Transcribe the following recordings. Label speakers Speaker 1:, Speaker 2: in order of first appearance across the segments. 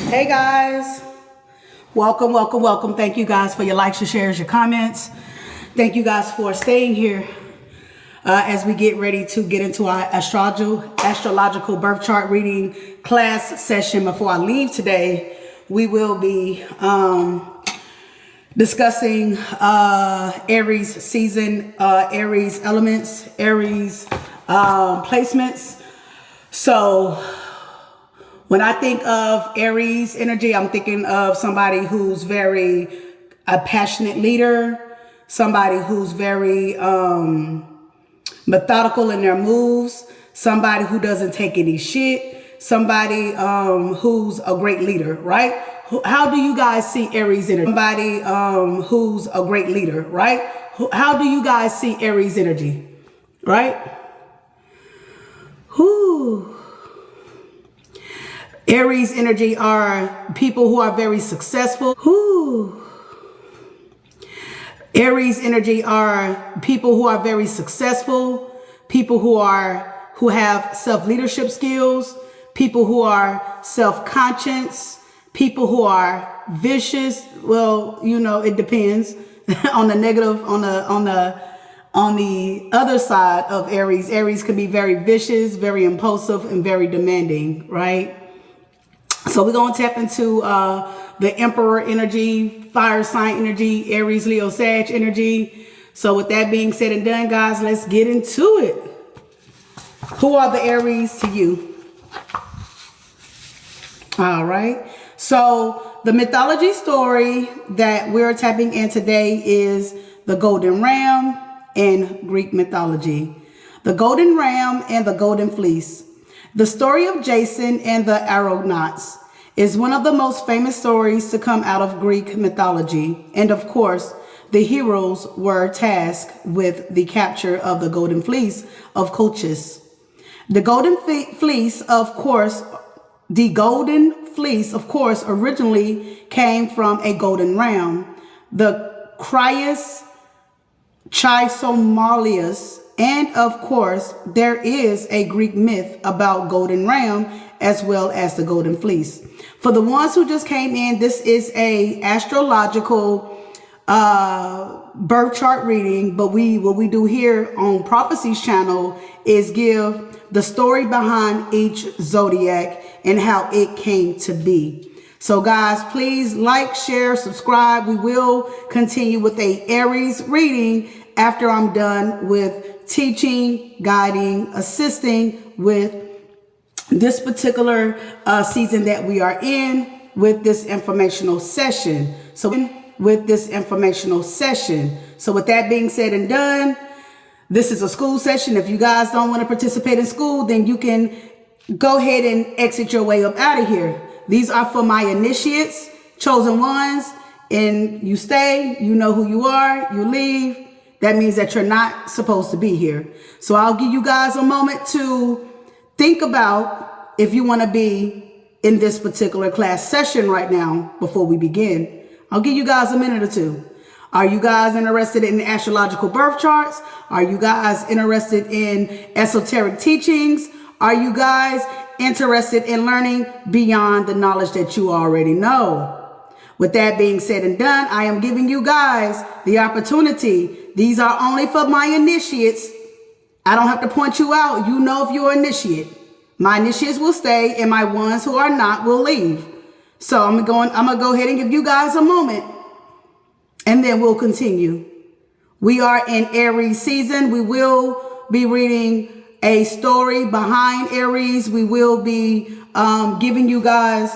Speaker 1: Hey guys, welcome. Thank you guys for your likes, your shares, your comments. Thank you guys for staying here as we get ready to get into our astrological birth chart reading class session. Before I leave today, we will be discussing Aries season, Aries elements, Aries placements. So when I think of Aries energy, I'm thinking of somebody who's a passionate leader, somebody who's very methodical in their moves, somebody who doesn't take any shit, somebody who's a great leader, right? How do you guys see Aries energy? Somebody who's a great leader, right? How do you guys see Aries energy, right? Whew. Aries energy are people who are very successful. Whew. Aries energy are people who are very successful, people who have self-leadership skills, people who are self-conscious, people who are vicious. Well, you know, it depends on the negative, on the other side of Aries. Aries can be very vicious, very impulsive, and very demanding, right? So we're going to tap into the Emperor energy, fire sign energy, Aries, Leo, Sag energy. So with that being said and done, guys, let's get into it. Who are the Aries to you? All right. So the mythology story that we're tapping in today is the Golden Ram in Greek mythology. The Golden Ram and the Golden Fleece. The story of Jason and the Argonauts is one of the most famous stories to come out of Greek mythology. And of course, the heroes were tasked with the capture of the Golden Fleece of Colchis. The Golden Fleece, of course, originally came from a golden ram, the Cryas Chrysomalius. And of course, there is a Greek myth about Golden Ram as well as the Golden Fleece. For the ones who just came in, this is a astrological birth chart reading, but what we do here on Prophecies channel is give the story behind each zodiac and how it came to be. So guys, please like, share, subscribe. We will continue with a Aries reading after I'm done with teaching, guiding, assisting with this particular season that we are in with this informational session. So with that being said and done, this is a school session. If you guys don't want to participate in school, then you can go ahead and exit your way up out of here. These are for my initiates, chosen ones, and you stay, you know who you are, you leave. That means that you're not supposed to be here. So I'll give you guys a moment to think about if you want to be in this particular class session right now before we begin. I'll give you guys a minute or two. Are you guys interested in astrological birth charts? Are you guys interested in esoteric teachings? Are you guys interested in learning beyond the knowledge that you already know? With that being said and done, I am giving you guys the opportunity. These are only for my initiates. I don't have to point you out. You know if you're an initiate. My initiates will stay and my ones who are not will leave. So I'm going to go ahead and give you guys a moment and then we'll continue. We are in Aries season. We will be reading a story behind Aries. We will be giving you guys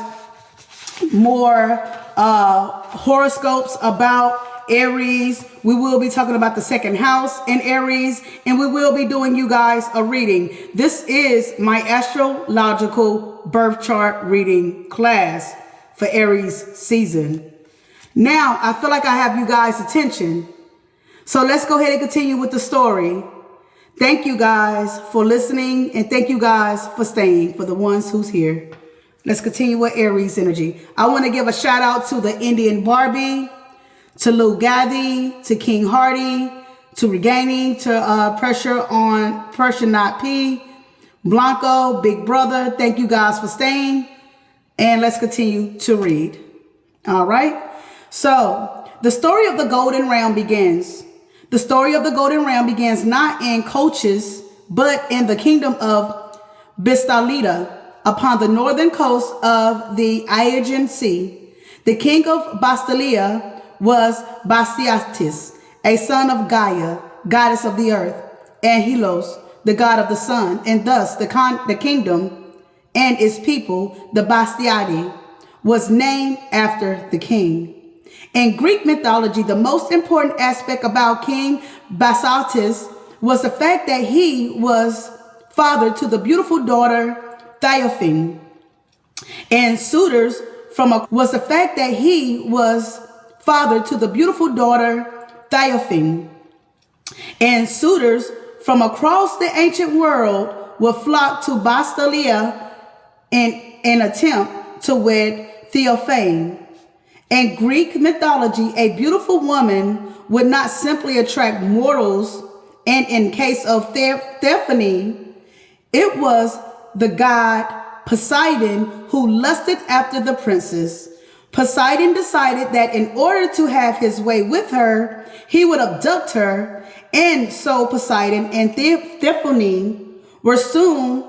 Speaker 1: more horoscopes about Aries. We will be talking about the second house in Aries, and we will be doing you guys a reading. This is my astrological birth chart reading class for Aries season. Now, I feel like I have you guys' attention. So let's go ahead and continue with the story. Thank you guys for listening, and thank you guys for staying, for the ones who's here. Let's continue with Aries energy. I want to give a shout out to the Indian Barbie, to Lou Gaddy, to King Hardy, to Regaining, to Pressure Not P, Blanco, Big Brother. Thank you guys for staying. And let's continue to read. All right. So the story of the golden ram begins. The story of the golden ram begins not in Colchis, but in the kingdom of Bistalida upon the northern coast of the Aegean Sea. The king of Bastalia was Bastiatis, a son of Gaia, goddess of the earth, and Helos, the god of the sun, and thus the kingdom and its people, the Bastiadi, was named after the king. In Greek mythology, the most important aspect about King Basaltis was the fact that he was father to the beautiful daughter Thiophene, and suitors was the fact that he was father to the beautiful daughter Thiophene, and suitors from across the ancient world would flock to Bastalia in an attempt to wed Theophane. In Greek mythology, a beautiful woman would not simply attract mortals, and in case of Theophany, it was the god Poseidon who lusted after the princess. Poseidon decided that in order to have his way with her, he would abduct her, and so Poseidon and Theophany were seen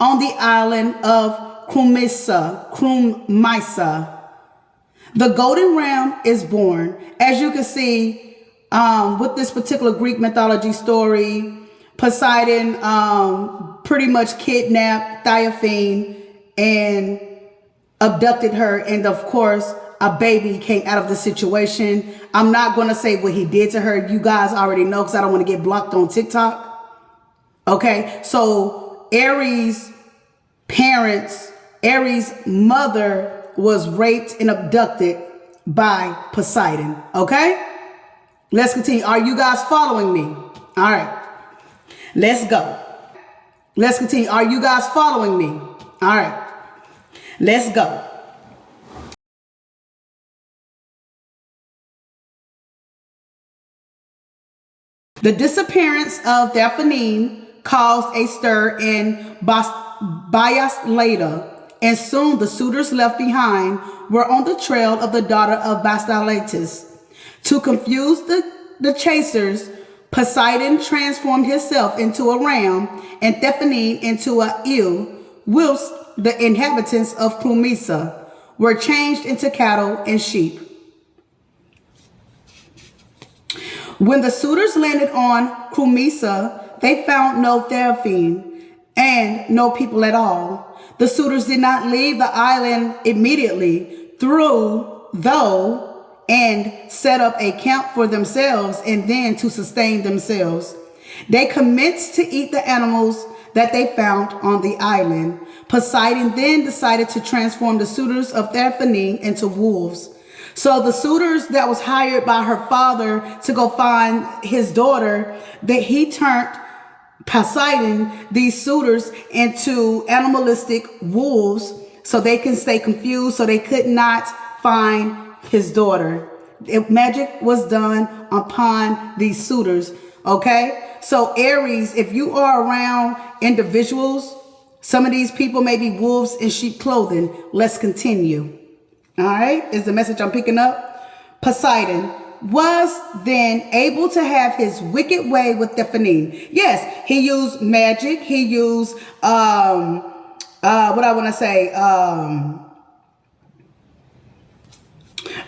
Speaker 1: on the island of Crumisa. The golden ram is born. As you can see, with this particular Greek mythology story, Poseidon pretty much kidnapped Thiophene and abducted her, and of course a baby came out of the situation. I'm not going to say what he did to her. You guys already know, because I don't want to get blocked on TikTok. Okay, so Aries' mother was raped and abducted by Poseidon. Okay, let's continue. Are you guys following me? All right, let's go. Let's continue. Are you guys following me? All right, let's go. The disappearance of Daphne caused a stir in Biaslada, and soon the suitors left behind were on the trail of the daughter of Bastallatus. To confuse the chasers, Poseidon transformed himself into a ram and Daphne into a eel, whilst the inhabitants of Crumisa were changed into cattle and sheep. When the suitors landed on Crumisa, they found no Theophene and no people at all. The suitors did not leave the island immediately, and set up a camp for themselves and then to sustain themselves. They commenced to eat the animals that they found on the island. Poseidon then decided to transform the suitors of Daphne into wolves. So the suitors that was hired by her father to go find his daughter, that he turned Poseidon, these suitors, into animalistic wolves so they can stay confused, so they could not find his daughter. Magic was done upon these suitors. Okay, so Aries, if you are around individuals, some of these people may be wolves in sheep clothing. Let's continue. All right, is the message I'm picking up. Poseidon was then able to have his wicked way with Daphne. Yes, he used magic. He used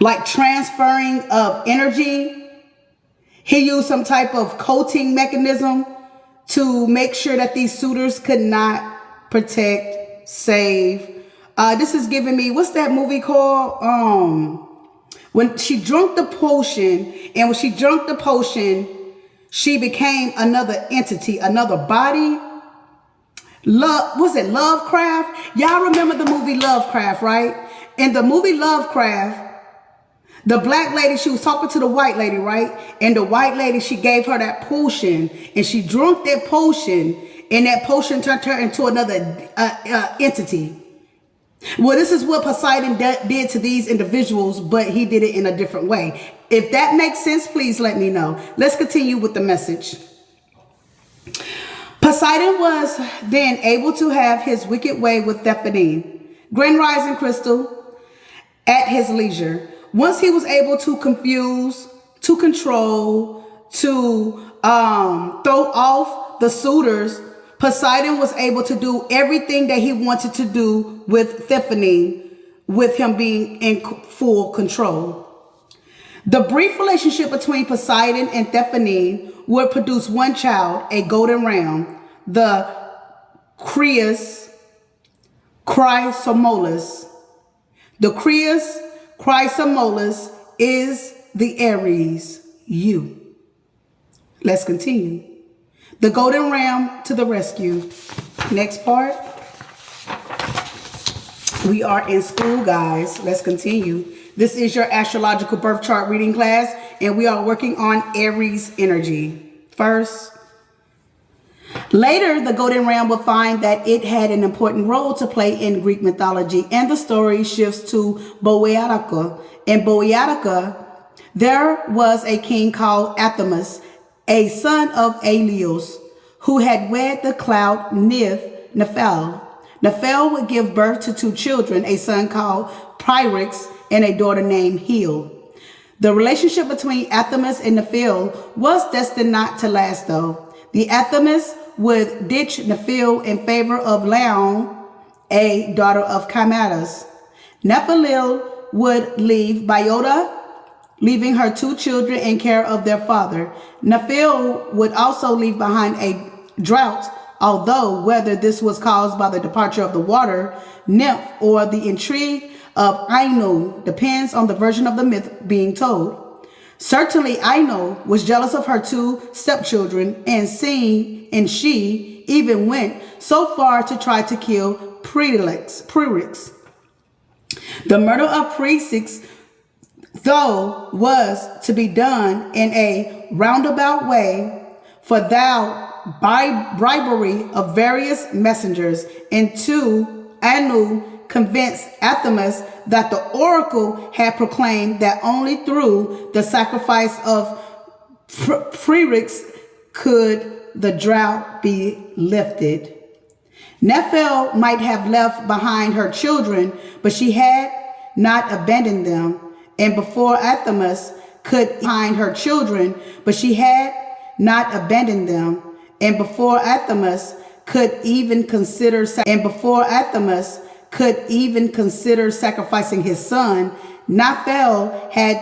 Speaker 1: like transferring of energy. He used some type of coating mechanism to make sure that these suitors could not protect, save. This is giving me, what's that movie called? When she drank the potion, and when she drank the potion, she became another entity, another body. Was it Lovecraft? Y'all remember the movie Lovecraft, right? In the movie Lovecraft, the black lady, she was talking to the white lady, right? And the white lady, she gave her that potion, and she drank that potion, and that potion turned her into another entity. Well, this is what Poseidon did to these individuals, but he did it in a different way. If that makes sense, please let me know. Let's continue with the message. Poseidon was then able to have his wicked way with Thephane, Grand Rising Crystal, at his leisure. Once he was able to confuse, to control, to throw off the suitors, Poseidon was able to do everything that he wanted to do with Thephane, with him being in full control. The brief relationship between Poseidon and Thephane would produce one child, a golden ram, the Chrysomolus. The Chrysomolus is the Aries, you. Let's continue. The golden ram to the rescue. Next part. We are in school, guys. Let's continue. This is your astrological birth chart reading class, and we are working on Aries energy. First, later, the golden ram will find that it had an important role to play in Greek mythology, and the story shifts to Boeotica. In Boeotica, there was a king called Athamas, a son of Aelios, who had wed the cloud nymph Nephele. Nephele would give birth to two children, a son called Pyrrhix and a daughter named Hel. The relationship between Athamas and Nephele was destined not to last, though. The Athamas would ditch Nephele in favor of Laon, a daughter of Chimatus. Nephele would leave Biota, leaving her two children in care of their father. Nephele would also leave behind a drought, although whether this was caused by the departure of the water nymph or the intrigue of Aino depends on the version of the myth being told. Certainly, Aino was jealous of her two stepchildren, and she even went so far to try to kill Pyrrhix. The murder of Pyrrhix, though, was to be done in a roundabout way, for thou by bribery of various messengers, and two, Anu convinced Athamas that the oracle had proclaimed that only through the sacrifice of Pyrrhix could the drought be lifted. Nephele might have left behind her children, but she had not abandoned them. And before Athamas could find her children, but she had not abandoned them. And before Athamas could even consider sacrificing his son, Nephele had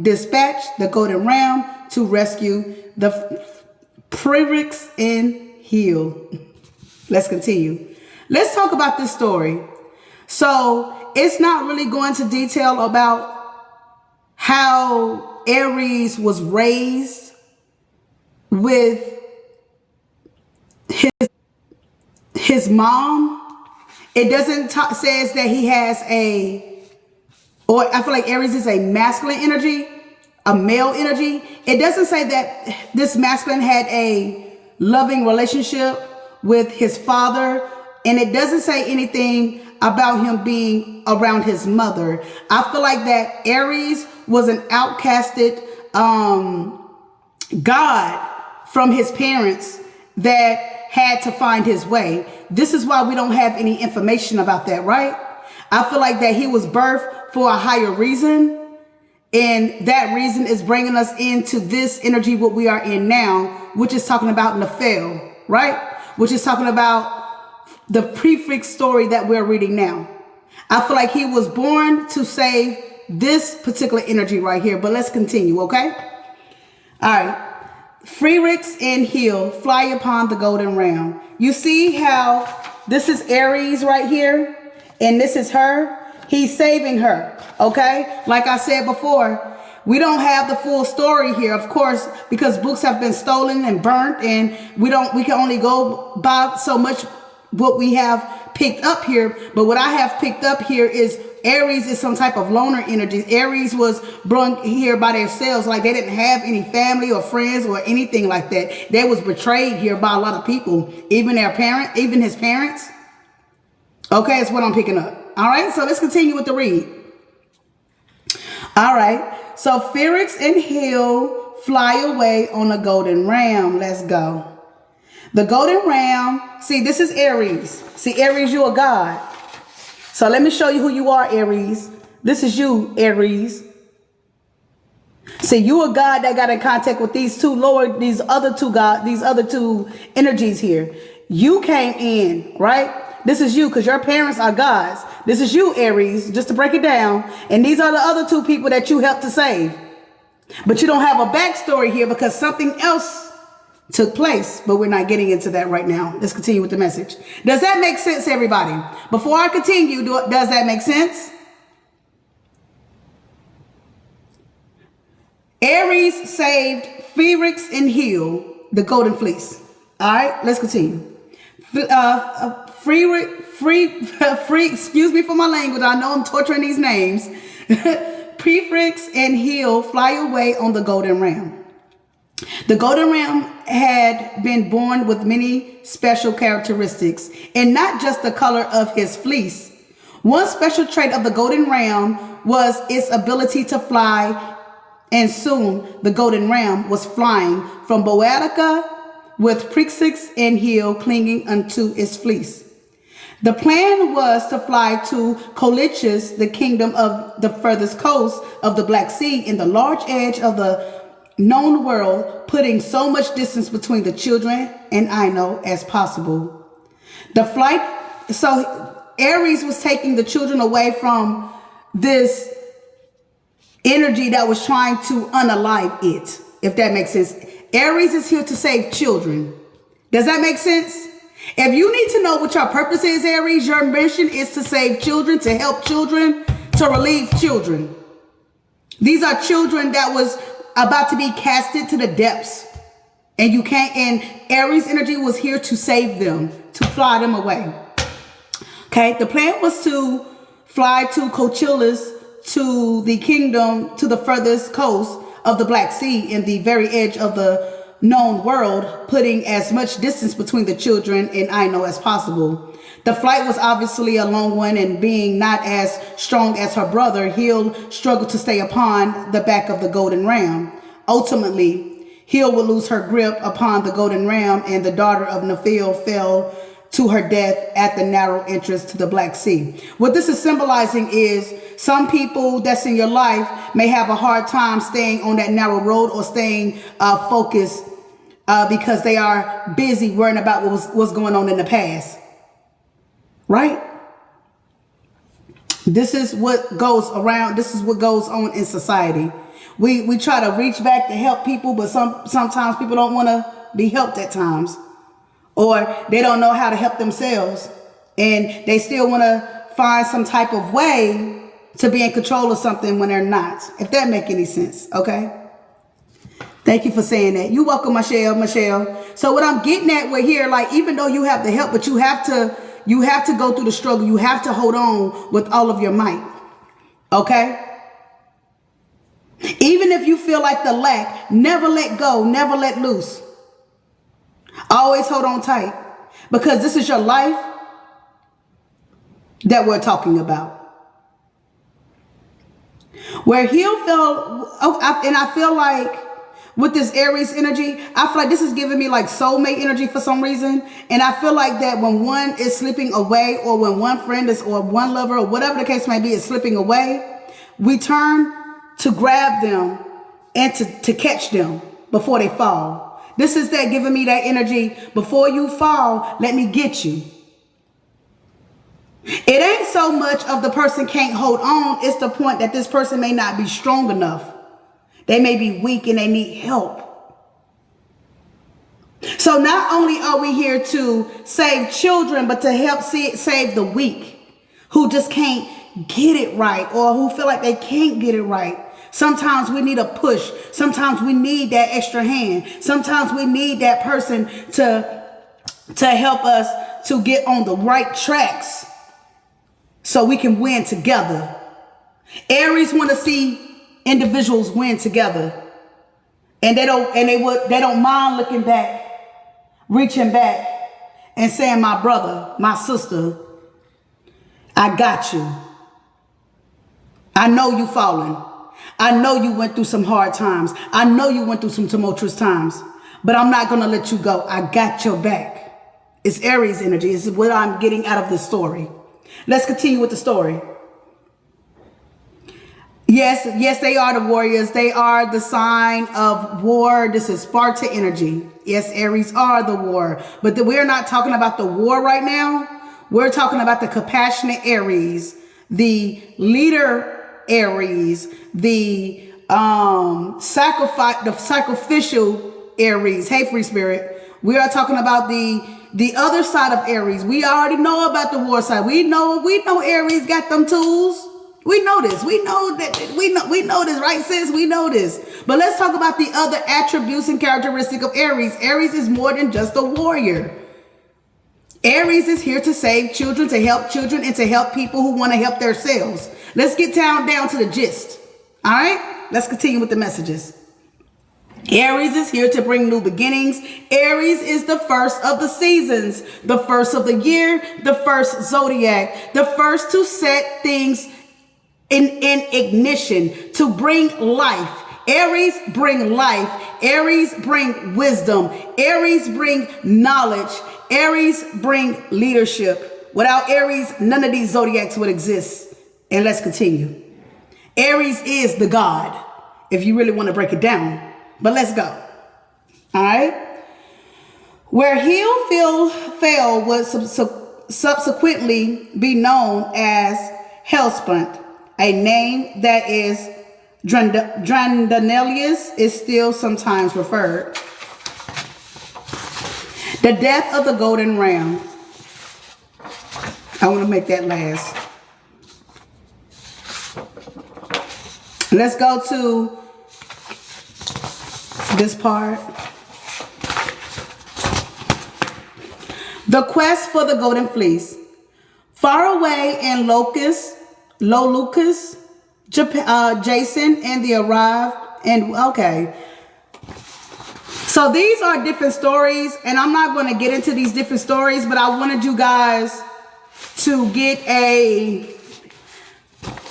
Speaker 1: dispatched the golden ram to rescue the Pyrrhix and Hel. Let's continue. Let's talk about this story. So it's not really going to detail about how Aries was raised with his mom. It doesn't says that he has or I feel like Aries is a masculine energy, a male energy. It doesn't say that this masculine had a loving relationship with his father, and it doesn't say anything about him being around his mother. I feel like that Aries was an outcasted god from his parents that had to find his way. This is why we don't have any information about that, right? I feel like that he was birthed for a higher reason, and that reason is bringing us into this energy, what we are in now, which is talking about Nephele, right? Which is talking about the prefix story that we're reading now. I feel like he was born to save this particular energy right here, but let's continue, okay? All right. Pyrrhix and Hel fly upon the golden ram. You see how this is Aries right here, and this is her. He's saving her, okay? Like I said before, we don't have the full story here, of course, because books have been stolen and burnt, and we can only go by so much what we have picked up here. But what I have picked up here is Aries is some type of loner energy. Aries was brought here by themselves, like they didn't have any family or friends or anything like that. They was betrayed here by a lot of people, even their parent, even his parents. Okay, that's what I'm picking up. All right, so let's continue with the read. All right, so Pyrrhix and Hel fly away on a golden ram. Let's go. The golden ram, see, this is Aries. See, Aries, you're a god. So let me show you who you are, Aries. This is you, Aries. See, you a god that got in contact with these other two energies here. You came in, right? This is you, because your parents are gods. This is you, Aries, just to break it down. And these are the other two people that you helped to save. But you don't have a backstory here because something else took place. But we're not getting into that right now. Let's continue with the message. Does that make sense, everybody? Before I continue, does that make sense? Aries saved Phoenix and Heal, the golden fleece. All right, let's continue. Excuse me for my language. I know I'm torturing these names. Prefix and Heal fly away on the golden ram. The golden ram had been born with many special characteristics, and not just the color of his fleece. One special trait of the golden ram was its ability to fly, and soon the golden ram was flying from Boetica with Prefix and Heal clinging unto its fleece. The plan was to fly to Colchis, the kingdom of the furthest coast of the Black Sea, in the large edge of the known world, putting so much distance between the children and Ino as possible. The flight, so Aries was taking the children away from this energy that was trying to unalive it, if that makes sense. Aries is here to save children. Does that make sense? If you need to know what your purpose is, Aries, your mission is to save children, to help children, to relieve children. These are children that was about to be casted to the depths. And you can't, and Aries energy was here to save them, to fly them away. Okay, the plan was to fly to Colchis, to the kingdom, to the furthest coast of the Black Sea, in the very edge of the known world, putting as much distance between the children and Ino as possible. The flight was obviously a long one, and being not as strong as her brother, Heal struggled to stay upon the back of the golden ram. Ultimately, Heal would lose her grip upon the golden ram, and the daughter of Nephil fell to her death at the narrow entrance to the Black Sea. What this is symbolizing is some people that's in your life may have a hard time staying on that narrow road or staying focused because they are busy worrying about what's going on in the past. Right? This is what goes around. This is what goes on in society. We try to reach back to help people, but sometimes people don't want to be helped at times. Or they don't know how to help themselves, and they still want to find some type of way to be in control of something when they're not. If that make any sense, okay? Thank you for saying that. You're welcome, Michelle. So what I'm getting at with here, like, even though you have the help, but you have to go through the struggle. You have to hold on with all of your might, okay? Even if you feel like the lack, never let go, never let loose. Always hold on tight, because this is your life that we're talking about. Where Heal fell, and I feel like with this Aries energy, I feel like this is giving me like soulmate energy for some reason. And I feel like that when one is slipping away, or when one friend is, or one lover, or whatever the case may be, is slipping away, we turn to grab them and to catch them before they fall. This is that giving me that energy. Before you fall, let me get you. It ain't so much of the person can't hold on. It's the point that this person may not be strong enough. They may be weak and they need help. So not only are we here to save children, but to help save the weak who just can't get it right, or who feel like they can't get it right. Sometimes we need a push. Sometimes we need that extra hand. Sometimes we need that person to help us to get on the right tracks so we can win together. Aries want to see individuals win together. And they don't mind looking back, reaching back and saying, my brother, my sister, I got you. I know you falling. I know you went through some hard times. I know you went through some tumultuous times, but I'm not going to let you go. I got your back. It's Aries energy. It's what I'm getting out of this story. Let's continue with the story. Yes, they are the warriors. They are the sign of war. This is Sparta energy. Yes, Aries are the war. But we're not talking about the war right now. We're talking about the compassionate Aries, the leader Aries, the sacrificial Aries. Hey, free spirit. We are talking about the other side of Aries. We already know about the war side. We know Aries got them tools. We know this. We know this, right, sis? We know this. But let's talk about the other attributes and characteristic of Aries. Aries is more than just a warrior. Aries is here to save children, to help children, and to help people who want to help themselves. Let's get down to the gist. All right? Let's continue with the messages. Aries is here to bring new beginnings. Aries is the first of the seasons, the first of the year, the first zodiac, the first to set things in ignition, to bring life. Aries bring life. Aries bring wisdom. Aries bring knowledge. Aries bring leadership. Without Aries, none of these zodiacs would exist. And let's continue. Aries is the god, if you really want to break it down. But let's go. All right. Where Heel fell would subsequently be known as Hellespont. A name that is Drandonelius is still sometimes referred. The death of the golden ram. I want to make that last. Let's go to this part. The quest for the golden fleece. Far away in Lucas, Jason and the arrive. And okay. So these are different stories, and I'm not going to get into these different stories, but I wanted you guys to get a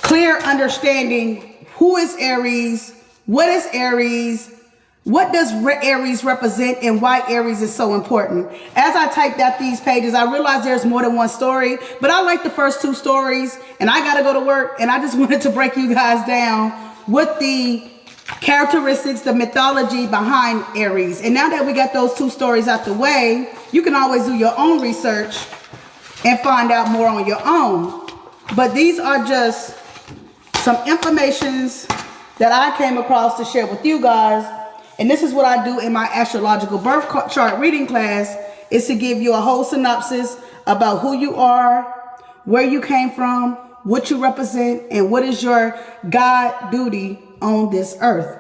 Speaker 1: clear understanding. Who is Aries? What is Aries? What does Aries represent, and why Aries is so important? As I typed out these pages, I realized there's more than one story, but I like the first two stories, and I got to go to work, and I just wanted to break you guys down with the characteristics, the mythology behind Aries. And now that we got those two stories out the way, you can always do your own research and find out more on your own. But these are just some informations that I came across to share with you guys. And this is what I do in my astrological birth chart reading class, is to give you a whole synopsis about who you are, where you came from, what you represent, and what is your God duty on this earth.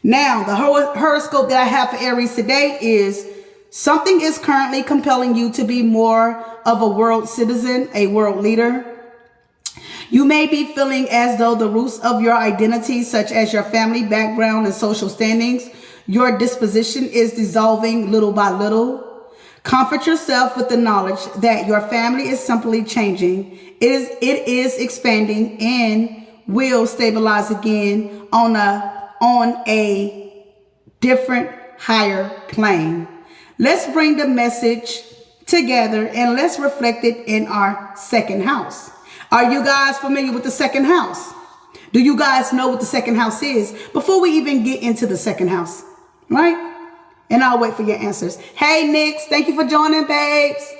Speaker 1: Now, the horoscope that I have for Aries today is: something is currently compelling you to be more of a world citizen, a world leader. You may be feeling as though the roots of your identity, such as your family background and social standings, your disposition is dissolving little by little. Comfort yourself with the knowledge that your family is simply changing. It is expanding and will stabilize again on a different, higher plane. Let's bring the message together and let's reflect it in our second house. Are you guys familiar with the second house? Do you guys know what the second house is before we even get into the second house? Right? And I'll wait for your answers. Hey, Nix, thank you for joining, babes.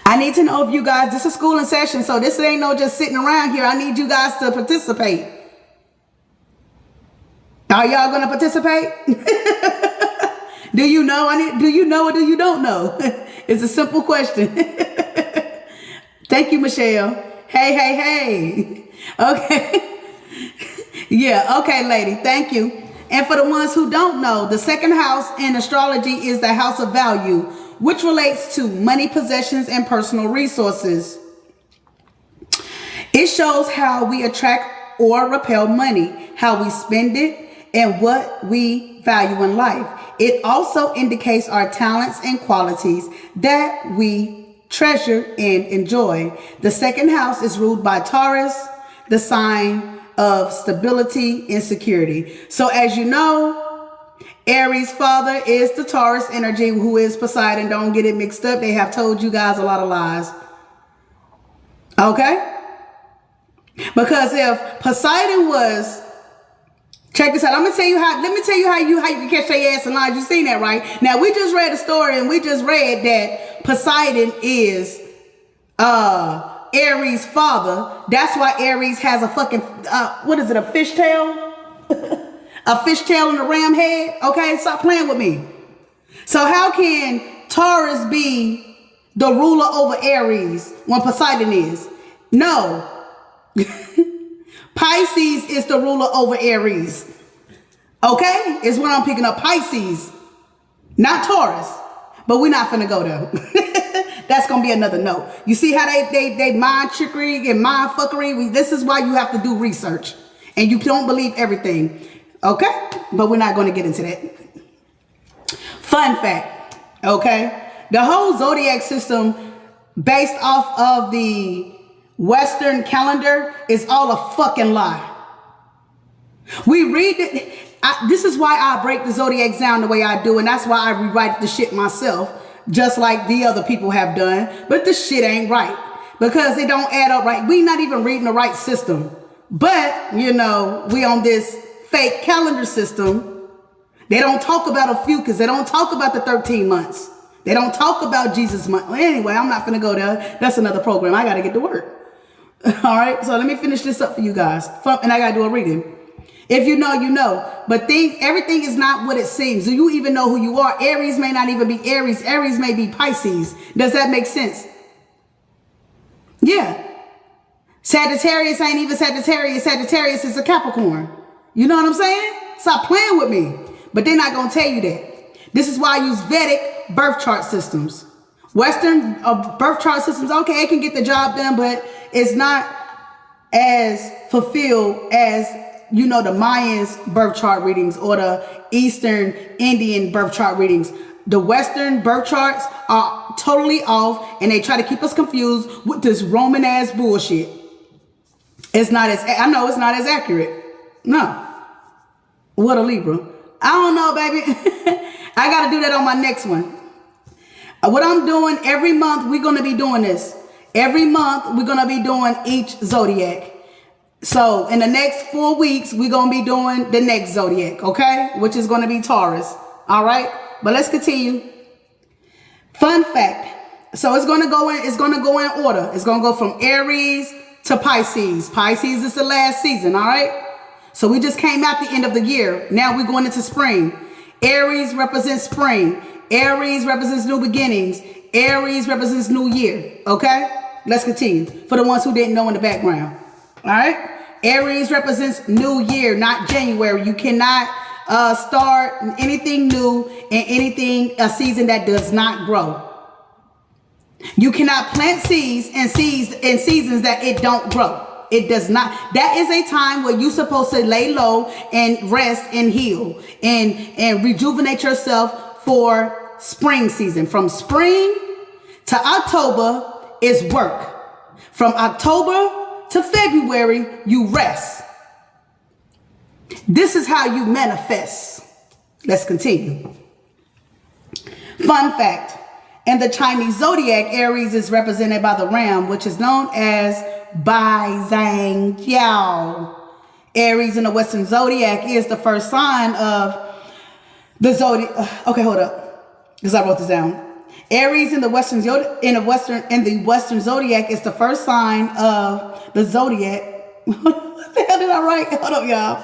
Speaker 1: I need to know if you guys, this is school in session, so this ain't no just sitting around here. I need you guys to participate. Are y'all going to participate? Do you know? Do you know or do you don't know? It's a simple question. Thank you, Michelle. Hey. Okay. Yeah, okay, lady. Thank you. And for the ones who don't know, the second house in astrology is the house of value, which relates to money, possessions, and personal resources. It shows how we attract or repel money, how we spend it, and what we value in life. It also indicates our talents and qualities that we treasure and enjoy. The second house is ruled by Taurus, the sign of stability and security. So as you know, Aries' father is the Taurus energy, who is Poseidon. Don't get it mixed up. They have told you guys a lot of lies. Okay? Because if Poseidon was, check this out. Let me tell you how you can catch their ass in line. You seen that, right? Now we just read a story and we just read that Poseidon is Aries' father. That's why Aries has a fucking what is it, a fishtail? A fishtail and a ram head? Okay, stop playing with me. So how can Taurus be the ruler over Aries when Poseidon is? No. Pisces is the ruler over Aries. Okay? Is what I'm picking up. Pisces. Not Taurus. But we're not finna go there. That's gonna be another note. You see how they mind trickery and mind fuckery? This is why you have to do research. And you don't believe everything. Okay? But we're not gonna get into that. Fun fact. Okay? The whole zodiac system based off of the Western calendar is all a fucking lie. We read it. This is why I break the zodiac down the way I do, and that's why I rewrite the shit myself, just like the other people have done. But the shit ain't right because it don't add up right. We not even reading the right system. But, you know, we on this fake calendar system. They don't talk about a few because they don't talk about the 13 months. They don't talk about Jesus month. Well, anyway, I'm not going to go there. That's another program. I got to get to work. All right. So let me finish this up for you guys. And I got to do a reading. If you know, you know. But everything is not what it seems. Do you even know who you are? Aries may not even be Aries. Aries may be Pisces. Does that make sense? Yeah. Sagittarius ain't even Sagittarius. Sagittarius is a Capricorn. You know what I'm saying? Stop playing with me. But they're not going to tell you that. This is why I use Vedic birth chart systems. Western birth chart systems, okay, it can get the job done, but it's not as fulfilled as, you know, the Mayans birth chart readings or the Eastern Indian birth chart readings. The Western birth charts are totally off, and they try to keep us confused with this Roman ass bullshit. It's not as, I know it's not as accurate. No. What a Libra. I don't know, baby. I got to do that on my next one. What I'm doing every month, we're going to be doing this. Every month, we're going to be doing each zodiac. So in the next 4 weeks, we're going to be doing the next zodiac, okay? Which is going to be Taurus. All right? But let's continue. Fun fact. So it's going to go in order. It's going to go from Aries to Pisces. Pisces is the last season, all right? So we just came out the end of the year. Now we're going into spring. Aries represents spring. Aries represents new beginnings. Aries represents new year. Okay? Let's continue. For the ones who didn't know in the background. All right? Aries represents new year, not January. You cannot start anything new in a season that does not grow. You cannot plant seeds in seasons that it don't grow. It does not. That is a time where you're supposed to lay low and rest and heal and rejuvenate yourself for spring season. From spring to October is work. From October to February, you rest. This is how you manifest. Let's continue. Fun fact. In the Chinese zodiac, Aries is represented by the ram, which is known as Bai Zhang Jiao. Aries in the Western zodiac is the first sign of the zodiac. Okay, hold up, because I wrote this down. Aries in the Western zodiac is the first sign of the zodiac. What the hell did I write? Hold up, y'all.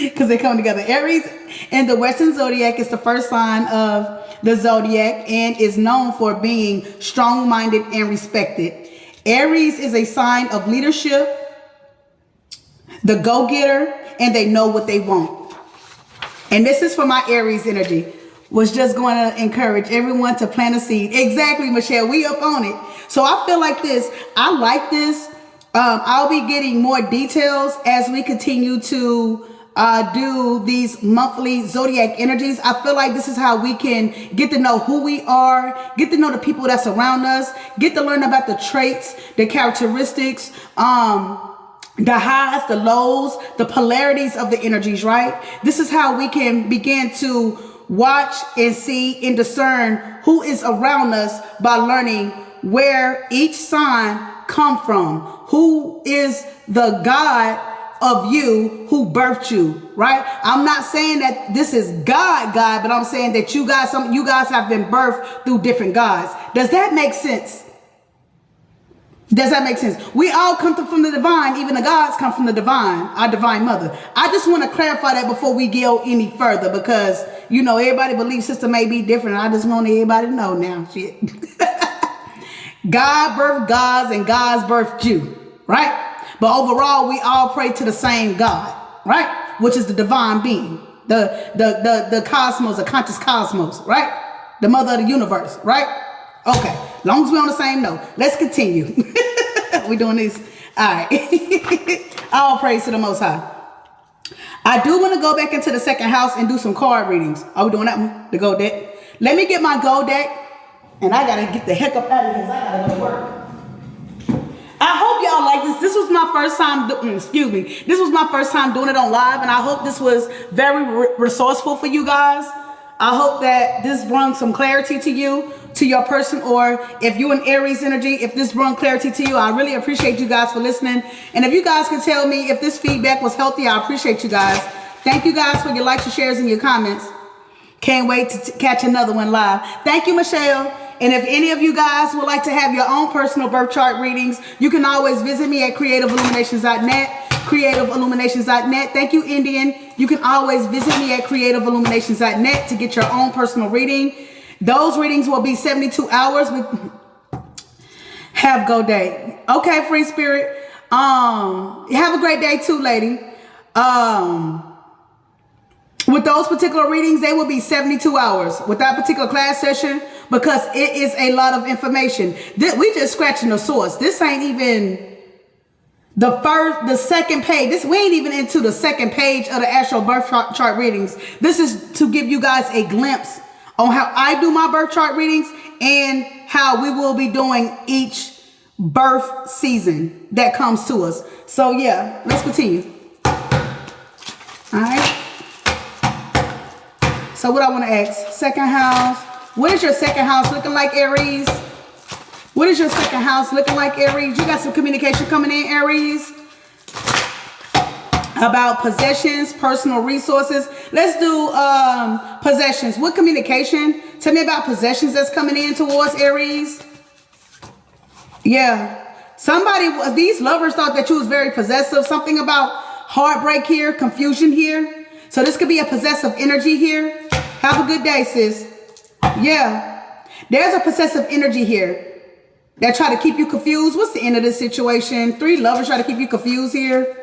Speaker 1: Because they come together. Aries in the Western zodiac is the first sign of the zodiac and is known for being strong-minded and respected. Aries is a sign of leadership, the go-getter, and they know what they want. And this is for my Aries energy. Was just going to encourage everyone to plant a seed. Exactly, Michelle. We up on it. So I feel like this. I like this. I'll be getting more details as we continue to do these monthly zodiac energies. I feel like this is how we can get to know who we are, get to know the people that's around us, get to learn about the traits, the characteristics, the highs, the lows, the polarities of the energies, right? This is how we can begin to watch and see and discern who is around us by learning where each sign come from, who is the God of you who birthed you, right? I'm not saying that this is God, but I'm saying that you guys, some you guys have been birthed through different gods. Does that make sense? Does that make sense? We all come from the divine. Even the gods come from the divine, our divine mother. I just want to clarify that before we go any further, because, you know, everybody belief system may be different. I just want everybody to know now. Shit. God birthed gods and gods birthed you, right? But overall, we all pray to the same God, right? Which is the divine being, the cosmos, the conscious cosmos, right? The mother of the universe, right? Okay, long as we're on the same note, let's continue. We're doing this. All right. All praise to the Most High. I do want to go back into the second house and do some card readings. Are we doing that one? The gold deck? Let me get my gold deck, and I got to get the heck up out of here because I got to go to work. I hope y'all like this. This was my first time, This was my first time doing it on live, and I hope this was very resourceful for you guys. I hope that this brought some clarity to you, to your person, or if you're an Aries energy, if this brought clarity to you, I really appreciate you guys for listening. And if you guys can tell me if this feedback was healthy, I appreciate you guys. Thank you guys for your likes, your shares, and your comments. Can't wait to catch another one live. Thank you, Michelle. And if any of you guys would like to have your own personal birth chart readings, you can always visit me at creativeilluminations.net. creativeilluminations.net. Thank you, Indian. You can always visit me at creativeilluminations.net to get your own personal reading. Those readings will be 72 hours. Have a go day. Okay, free spirit. Have a great day too, lady. With those particular readings, they will be 72 hours with that particular class session, because it is a lot of information. We just scratching the source. This ain't even the second page. We ain't even into the second page of the astral birth chart readings. This is to give you guys a glimpse on how I do my birth chart readings and how we will be doing each birth season that comes to us. So yeah, let's continue. All right. So what I want to ask, second house, what is your second house looking like, Aries? What is your second house looking like, Aries? You got some communication coming in, Aries, about possessions, personal resources. Let's do possessions. What communication? Tell me about possessions that's coming in towards Aries. Yeah. These lovers thought that you was very possessive. Something about heartbreak here, confusion here. So this could be a possessive energy here. Have a good day, sis. Yeah. There's a possessive energy here that try to keep you confused. What's the end of this situation? 3 lovers try to keep you confused here.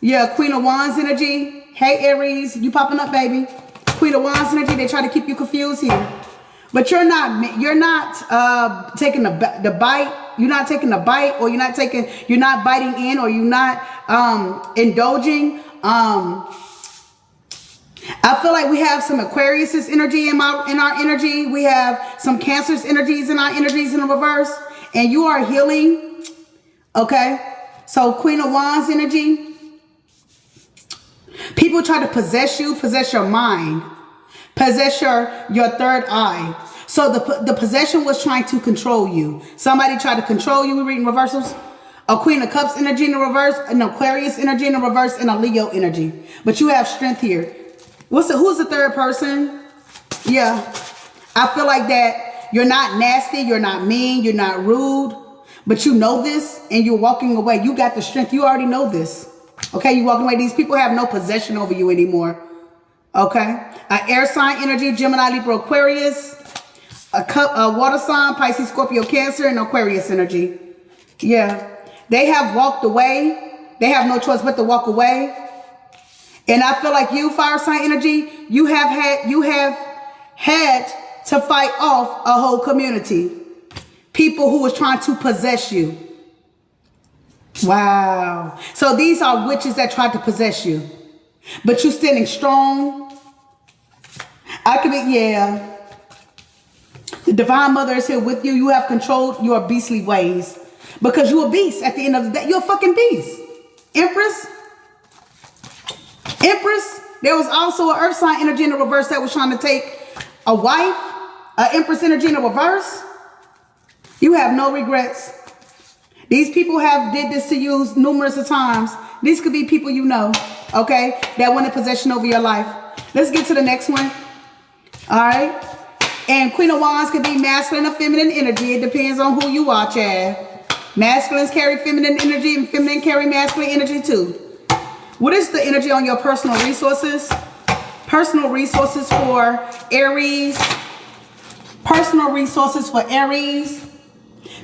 Speaker 1: Yeah, Queen of Wands energy. Hey, Aries, you popping up, baby. Queen of Wands energy, they try to keep you confused here. But you're not taking the bite. You're not taking the bite, or you're not biting in, or you're not indulging. I feel like we have some Aquarius energy in our energy. We have some Cancer's energies in our energies in the reverse. And you are healing. Okay. So Queen of Wands energy. People try to possess you, possess your mind, possess your third eye. So the possession was trying to control you. Somebody tried to control you. We're reading reversals. A Queen of Cups energy in the reverse, an Aquarius energy in the reverse, and a Leo energy. But you have strength here. Who's the third person? Yeah. I feel like that you're not nasty, you're not mean, you're not rude, but you know this and you're walking away. You got the strength. You already know this. Okay, you walking away. These people have no possession over you anymore. Okay. An air sign energy, Gemini, Libra, Aquarius. A water sign, Pisces, Scorpio, Cancer, and Aquarius energy. Yeah. They have walked away. They have no choice but to walk away. And I feel like you, fire sign energy, you have had to fight off a whole community. People who was trying to possess you. Wow. So these are witches that tried to possess you. But you're standing strong. Yeah. The Divine Mother is here with you. You have controlled your beastly ways. Because you're a beast at the end of the day. You're a fucking beast. Empress. Empress. There was also an earth sign energy in the reverse that was trying to take a wife. Empress energy in the reverse. You have no regrets. These people have did this to you numerous of times. These could be people you know, okay, that want in possession over your life. Let's get to the next one. All right. And Queen of Wands could be masculine or feminine energy. It depends on who you are, Chad. Masculines carry feminine energy and feminine carry masculine energy too. What is the energy on your personal resources? Personal resources for Aries. Personal resources for Aries.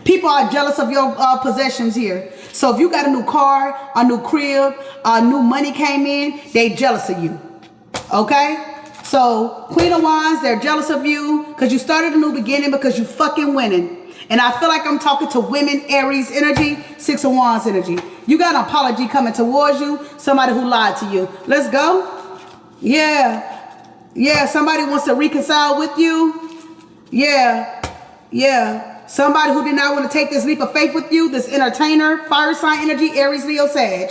Speaker 1: People are jealous of your possessions here. So if you got a new car, a new crib, new money came in, they jealous of you. Okay? So Queen of Wands, they're jealous of you because you started a new beginning because you fucking winning. And I feel like I'm talking to women, Aries energy, Six of Wands energy. You got an apology coming towards you. Somebody who lied to you. Let's go. Yeah. Yeah. Somebody wants to reconcile with you. Yeah. Yeah. Somebody who did not want to take this leap of faith with you. This entertainer, fire sign energy, Aries, Leo, Sag.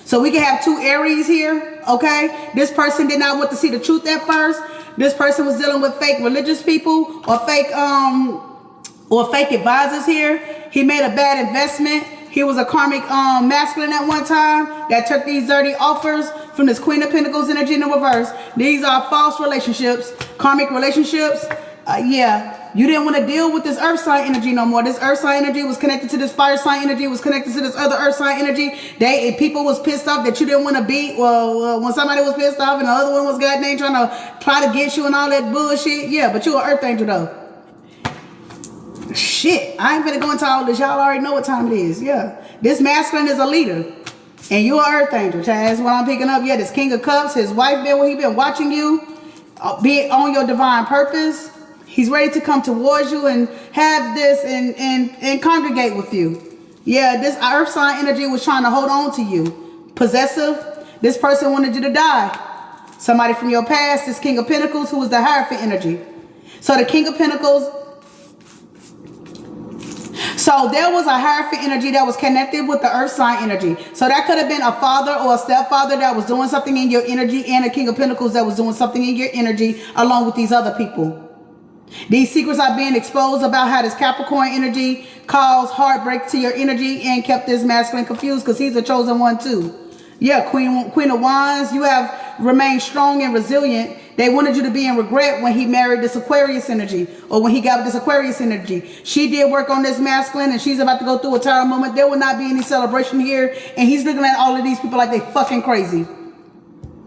Speaker 1: So we can have two Aries here. Okay. This person did not want to see the truth at first. This person was dealing with fake religious people or fake advisors here. He made a bad investment. He was a karmic masculine at one time that took these dirty offers from this Queen of Pentacles energy in the reverse. These are false relationships, karmic relationships. Yeah, you didn't want to deal with this earth sign energy no more. This earth sign energy was connected to this fire sign energy, was connected to this other earth sign energy. People was pissed off that you didn't want to beat. Well, when somebody was pissed off and the other one was goddamn trying to try to get you and all that bullshit. Yeah, but you're an earth angel though. Shit, I ain't finna go into all this. Y'all already know what time it is. Yeah, this masculine is a leader, and you're an earth angel. That's what I'm picking up. Yeah, this King of Cups, his wife been where he been watching you, be on your divine purpose. He's ready to come towards you and have this and congregate with you. Yeah, this earth sign energy was trying to hold on to you. Possessive. This person wanted you to die. Somebody from your past. This King of Pentacles, who was the Hierophant energy. So the King of Pentacles. So there was a Hierophant energy that was connected with the earth sign energy. So that could have been a father or a stepfather that was doing something in your energy, and a King of Pentacles that was doing something in your energy along with these other people. These secrets are being exposed about how this Capricorn energy caused heartbreak to your energy and kept this masculine confused because he's a chosen one too. Yeah, Queen of Wands, you have remained strong and resilient. They wanted you to be in regret when he married this Aquarius energy or when he got with this Aquarius energy. She did work on this masculine and she's about to go through a terrible moment. There will not be any celebration here. And he's looking at all of these people like they fucking crazy.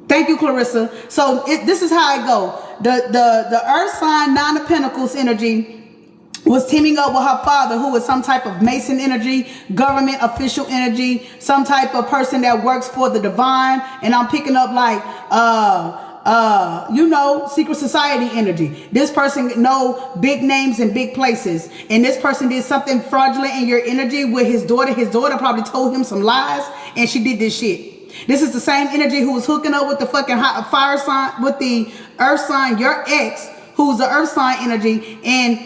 Speaker 1: Thank you, Clarissa. So this is how it go. The earth sign, Nine of Pentacles energy was teaming up with her father, who was some type of Mason energy, government official energy, some type of person that works for the divine. And I'm picking up like, secret society energy. This person know big names and big places. And this person did something fraudulent in your energy with his daughter. His daughter probably told him some lies and she did this shit. This is the same energy who was hooking up with the fucking fire sign, with the earth sign, your ex, who's the earth sign energy, and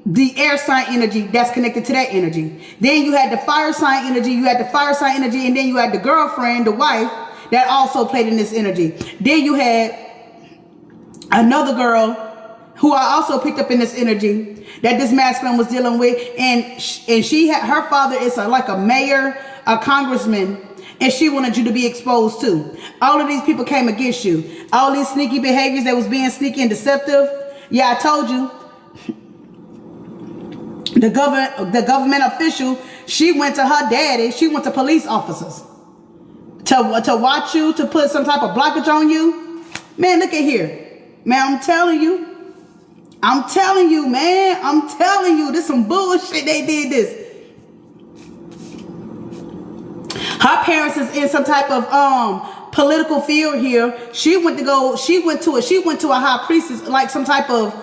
Speaker 1: the air sign energy that's connected to that energy. Then you had the fire sign energy, and then you had the girlfriend, the wife, that also played in this energy. Then you had another girl who I also picked up in this energy that this masculine was dealing with, and she had, her father is like a mayor, a congressman, and she wanted you to be exposed too. All of these people came against you. All these sneaky behaviors that was being sneaky and deceptive. Yeah, I told you. The government official, she went to her daddy. She went to police officers to watch you, to put some type of blockage on you. Man, look at here. Man, I'm telling you, man. I'm telling you, this some bullshit. They did this. Her parents is in some type of political field here. She went to a high priestess, like some type of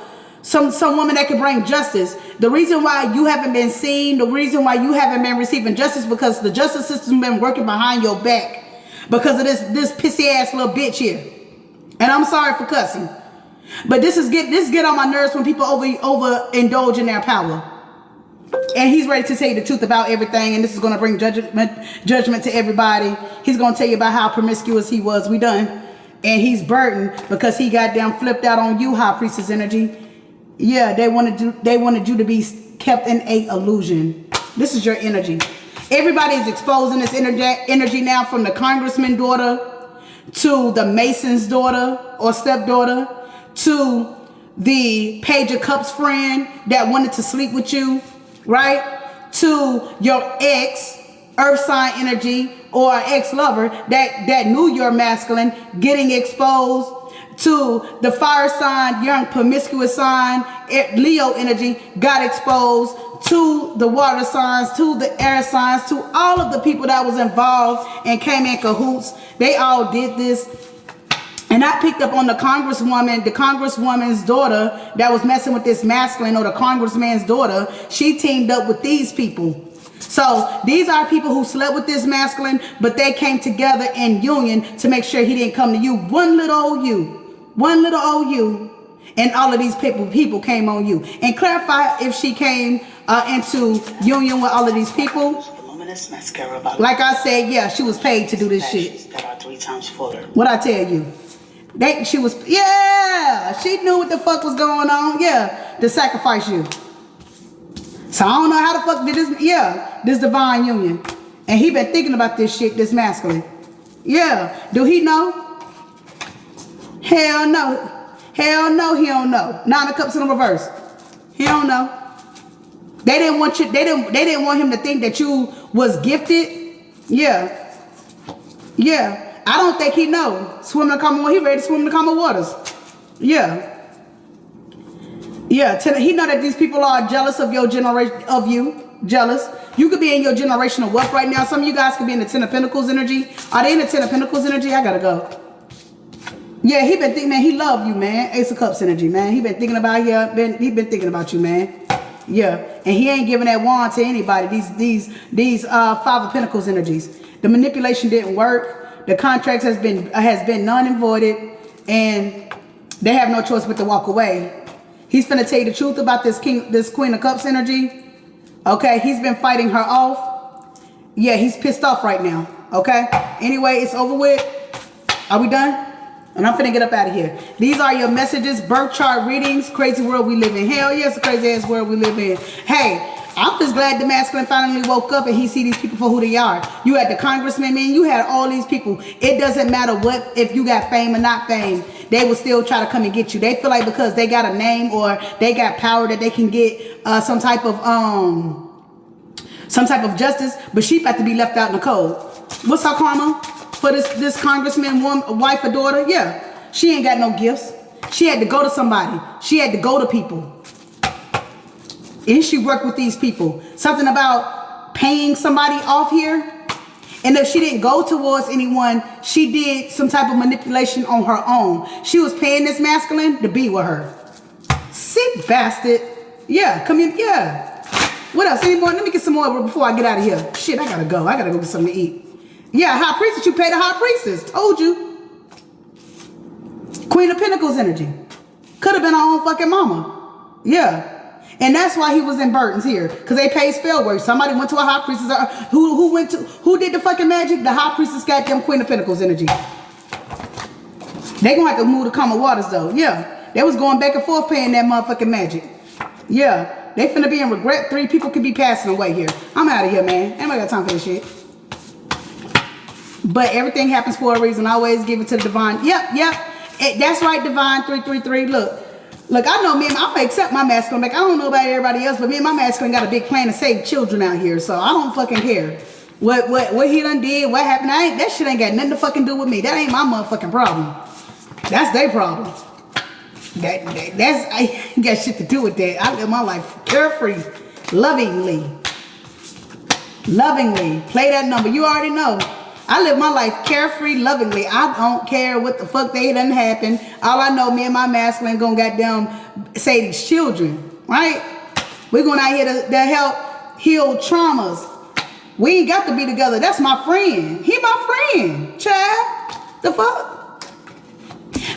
Speaker 1: some woman that can bring justice. The reason why you haven't been seen, the reason why you haven't been receiving justice, because the justice system been working behind your back because of this pissy ass little bitch here. And I'm sorry for cussing, but this get on my nerves when people overindulge in their power. And he's ready to tell you the truth about everything. And this is going to bring judgment to everybody. He's going to tell you about how promiscuous he was. We done. And he's burdened because he got down flipped out on you, high priestess energy. Yeah, they wanted you to be kept in a illusion. This is your energy. Everybody is exposing this energy now, from the congressman's daughter to the mason's daughter or stepdaughter to the page of cups friend that wanted to sleep with you, right? To your ex, earth sign energy, or ex-lover that knew you're masculine, getting exposed. To the fire sign, young promiscuous sign, Leo energy got exposed. To the water signs, to the air signs, to all of the people that was involved and came in cahoots. They all did this. And I picked up on the congresswoman's daughter that was messing with this masculine, or the congressman's daughter. She teamed up with these people. So these are people who slept with this masculine, but they came together in union to make sure he didn't come to you. One little old you, and all of these people came on you. And clarify if she came into union with all of these people. Like I said, yeah, she was paid to do this shit.
Speaker 2: That are 3 times fuller.
Speaker 1: What I tell you? She knew what the fuck was going on. Yeah, to sacrifice you. So I don't know how the fuck did this divine union. And he been thinking about this shit, this masculine. Yeah, do he know? Hell no. Hell no, he don't know. 9 of Cups in reverse. He don't know. They didn't want you, they didn't want him to think that you was gifted. Yeah. Yeah. I don't think he know. Swimming the common water. He ready to swim in the common waters. Yeah. Yeah. He know that these people are jealous of your generation, of you. Jealous. You could be in your generational wealth right now. Some of you guys could be in the 10 of Pentacles energy. Are they in the 10 of Pentacles energy? I gotta go. Yeah, he been thinking, man, he love you, man. Ace of Cups energy, man. He been thinking about you. He been thinking about you, man. Yeah, and he ain't giving that wand to anybody. These 5 of Pentacles energies. The manipulation didn't work. The contract has been null and voided, and they have no choice but to walk away. He's finna tell you the truth about this Queen of Cups energy. Okay, he's been fighting her off. Yeah, he's pissed off right now. Okay. Anyway, it's over with. Are we done? And I'm finna get up out of here. These are your messages, birth chart readings, crazy world we live in. Hell yes, the crazy ass world we live in. Hey, I'm just glad the masculine finally woke up and he see these people for who they are. You had the congressman, man. You had all these people. It doesn't matter what, if you got fame or not fame, they will still try to come and get you. They feel like because they got a name or they got power that they can get some type of justice, but she about to be left out in the cold. What's her karma? For this congressman, wife or daughter, yeah, she ain't got no gifts. She had to go to somebody. She had to go to people. And she worked with these people. Something about paying somebody off here. And if she didn't go towards anyone, she did some type of manipulation on her own. She was paying this masculine to be with her. Sick bastard. Yeah, come in. Yeah. What else? Any more? Let me get some more before I get out of here. Shit, I gotta go. I gotta go get something to eat. Yeah, high priestess, you pay the high priestess. Told you. Queen of Pentacles energy. Could have been our own fucking mama. Yeah. And that's why he was in Burton's here. Because they paid spell work. Somebody went to a high priestess. Who did the fucking magic? The high priestess got them Queen of Pentacles energy. They gonna have to move the common waters though. Yeah. They was going back and forth paying that motherfucking magic. Yeah. They finna be in regret. 3 people could be passing away here. I'm out of here, man. Ain't nobody got time for this shit. But everything happens for a reason. I always give it to the divine. Yep. That's right, divine 333. Look, I know me. I'm gonna accept my masculine. Like I don't know about everybody else, but me and my masculine got a big plan to save children out here. So I don't fucking care what he done did, what happened. That shit ain't got nothing to fucking do with me. That ain't my motherfucking problem. That's their problem. I ain't got shit to do with that. I live my life carefree, lovingly. Play that number. You already know. I live my life carefree, lovingly. I don't care what the fuck they done happen. All I know, me and my masculine gonna goddamn save these children, right? We're going out here to help heal traumas. We ain't got to be together. That's my friend. He my friend, child. The fuck?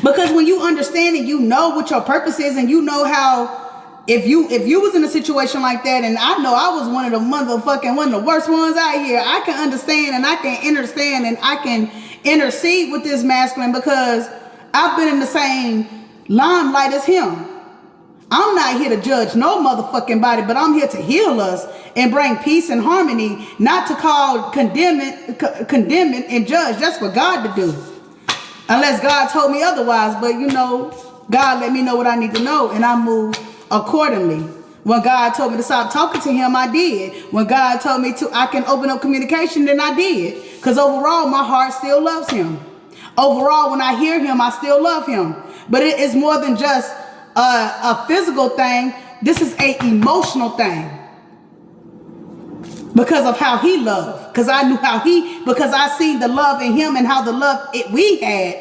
Speaker 1: Because when you understand and you know what your purpose is and you know how if you was in a situation like that, and I know I was one of the worst ones out here, I can understand and I can intercede with this masculine, because I've been in the same limelight as him. I'm not here to judge no motherfucking body, but I'm here to heal us and bring peace and harmony, not to call condemning and judge. That's for God to do, unless God told me otherwise. But you know, God let me know what I need to know, and I move accordingly. When God told me to stop talking to him, I did. When God told me I can open up communication, then I did. Because overall, my heart still loves him. Overall, when I hear him, I still love him. But it is more than just a physical thing. This is an emotional thing. Because of how he loved. Because I knew because I seen the love in him and how the love we had.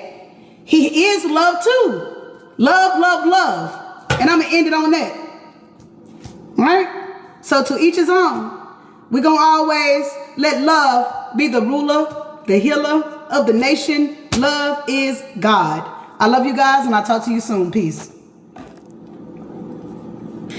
Speaker 1: He is love too. Love, love, love. And I'm going to end it on that. All right? So to each his own. We're going to always let love be the ruler, the healer of the nation. Love is God. I love you guys, and I'll talk to you soon. Peace.